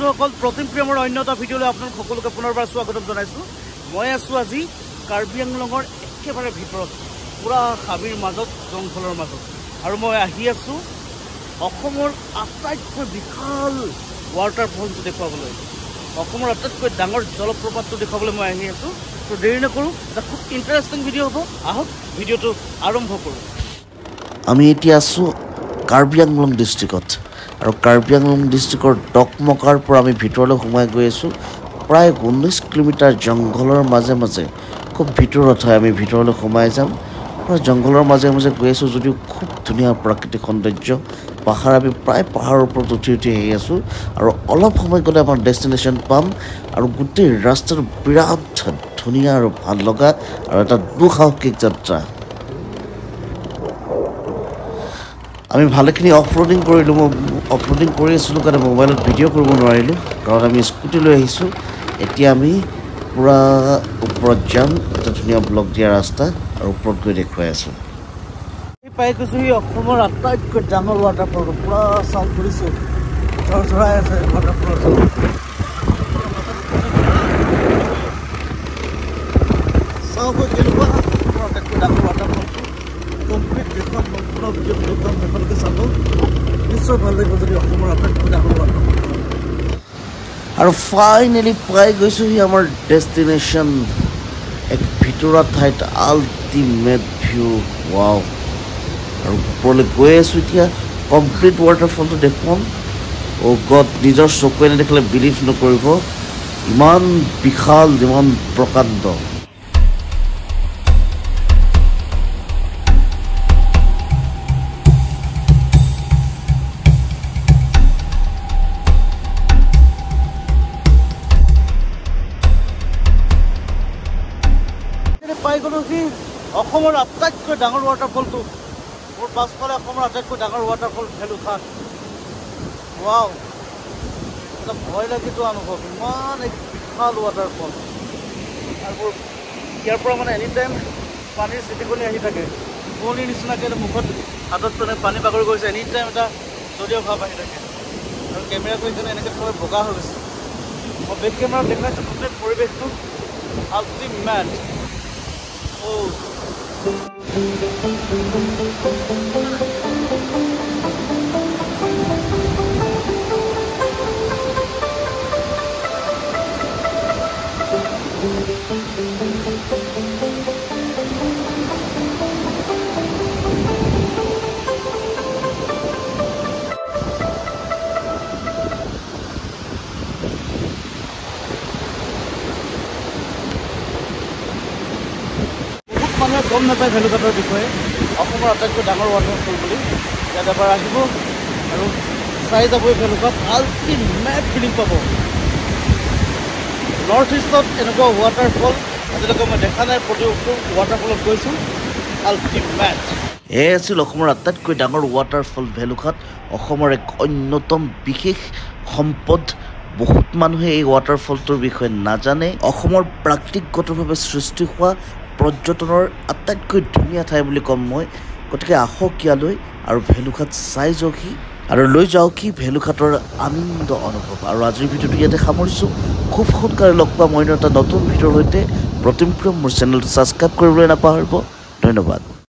বন্ধুসকল প্ৰতিম প্ৰেমৰ অন্য এটা ভিডিঅ'লৈ আপোনালোক সকলোকে পুনৰবাৰ স্বাগতম জনাইছোঁ। মই আছোঁ আজি কাৰ্বি আংলঙৰ একেবাৰে ভিতৰত, পুৰা হাবিৰ মাজত, জংঘলৰ মাজত, আৰু মই আহি আছোঁ অসমৰ আটাইতকৈ বিশাল ৱাটাৰফলটো দেখুৱাবলৈ, অসমৰ আটাইতকৈ ডাঙৰ জলপ্ৰপাতটো দেখুৱাবলৈ মই আহি আছোঁ। তো দেৰি নকৰোঁ, এটা খুব ইণ্টাৰেষ্টিং ভিডিঅ' হ'ব, আহক ভিডিঅ'টো আৰম্ভ কৰোঁ। আমি এতিয়া আছোঁ কাৰ্বি আংলং ডিষ্ট্ৰিক্টত, আৰু কাৰ্বি আংলং ডিষ্ট্ৰিক্টৰ ডকমকাৰ পৰা আমি ভিতৰলৈ সোমাই গৈ আছোঁ। প্ৰায় 19 কিলোমিটাৰ জংঘলৰ মাজে মাজে, খুব ভিতৰত হয়, আমি ভিতৰলৈ সোমাই যাম। প্ৰায় জংঘলৰ মাজে মাজে গৈ আছোঁ, যদিও খুব ধুনীয়া প্ৰাকৃতিক সৌন্দৰ্য, পাহাৰ, আমি প্ৰায় পাহাৰৰ ওপৰত উঠি আহি আছোঁ। আৰু অলপ সময় গ'লে আমাৰ ডেষ্টিনেশ্যন পাম, আৰু গোটেই ৰাস্তাটো বিৰাট ধুনীয়া আৰু ভাল লগা, আৰু এটা দুঃসাহসিক যাত্ৰা। আমি ভালেখিনি অফ ৰোডিং কৰিলোঁ। মই অফ ৰোডিং কৰি আছিলোঁ কাৰণে মোবাইলত ভিডিঅ' কৰিব নোৱাৰিলোঁ, কাৰণ আমি স্কুটি লৈ আহিছোঁ। এতিয়া আমি পূৰা ওপৰত যাম, এটা ধুনীয়া ব্লক দিয়া ৰাস্তা, আৰু ওপৰত গৈ দেখুৱাই আছোঁ। পাই গৈছোঁ সি অসমৰ আটাইতকৈ ডাঙৰ ৱাটাৰফলটো, পূৰা চাউণ্ড কৰিছোঁ, চৰাই আছে ৱাটাৰফলৰ চাওক কেনেকুৱা আটাইতকৈ ডাঙৰ ৱাটাৰফলটো। কমপ্লিট দেখুৱাম, সম্পূৰ্ণ ভিডিঅ' দেখুৱাম, সেইফালকে চাব, নিশ্চয় ভাল লাগিব যদি অসমৰ আটাইতকৈ ডাঙৰ ৱাটাৰফল। আৰু ফাইনেলি পাই গৈছোঁহি আমাৰ ডেষ্টিনেশ্যন, এক ভিতৰুৱা ঠাইত, আল্টিমেট ভিউ, ৱাও। আৰু ওপৰলৈ গৈ আছোঁ এতিয়া, কমপ্লিট ৱাটাৰফলটো দেখুৱাম। অ' গড, নিজৰ চকুৱে নেদেখিলে বিলিভ নকৰিব, ইমান বিশাল, ইমান প্ৰকাণ্ড। পাই গ'লোঁ সি অসমৰ আটাইতকৈ ডাঙৰ ৱাটাৰফলটো, মোৰ পাছফালে অসমৰ আটাইতকৈ ডাঙৰ ৱাটাৰফল ভেলুঘাট। ৱাও, এটা ভয় লাগি যোৱা অনুভৱ, ইমান এক বিশাল ৱাটাৰফল। আৰু মোৰ ইয়াৰ পৰা মানে এনি টাইম পানীৰ চিটিকনি আহি থাকে, কুঁৱলীৰ নিচিনাকৈ মুখত হাতত মানে পানী বাগৰি গৈছে, এনি টাইম এটা জলীয় ভাৱ আহি থাকে। আৰু কেমেৰাটো সেইকাৰণে এনেকৈ থৈ বগা হৈ গৈছে। মই বেক কেমেৰাত দেখাইছোঁ গোটেই পৰিৱেশটো আল্টিমেট। মানুহে গম নাপায় ভেলুঘাটৰ বিষয়ে, অসমৰ আটাইতকৈ ডাঙৰ ৱাটাৰফল বুলি। ইয়াত এবাৰ আহিব আৰু চাই যাবই ভেলুঘাট, আল্টিমেট ফিলিং পাব। নৰ্থ ইষ্টত এনেকুৱা ৱাটাৰফল আজিলৈকে মই দেখা নাই, প্ৰতিটো ৱাটাৰফলত গৈছোঁ, আল্টিমেট। এয়াই আছিল অসমৰ আটাইতকৈ ডাঙৰ ৱাটাৰফল ভেলুঘাট, অসমৰ এক অন্যতম বিশেষ সম্পদ। বহুত মানুহে এই ৱাটাৰফলটোৰ বিষয়ে নাজানে। অসমৰ প্ৰাকৃতিকগতভাৱে সৃষ্টি হোৱা পৰ্যটনৰ আটাইতকৈ ধুনীয়া ঠাই বুলি ক'ম মই। গতিকে আহক ইয়ালৈ আৰু ভেলুঘাট চাই যাওকহি, আৰু লৈ যাওকহি ভেলুঘাটৰ আনন্দ অনুভৱ। আৰু আজিৰ ভিডিঅ'টো ইয়াতে সামৰিছোঁ। খুব সোনকালে লগ পাম অন্য এটা নতুন ভিডিঅ'ৰ সৈতে। প্ৰতিম প্ৰেম, মোৰ চেনেলটো ছাবস্ক্ৰাইব কৰিবলৈ নাপাহৰিব। ধন্যবাদ।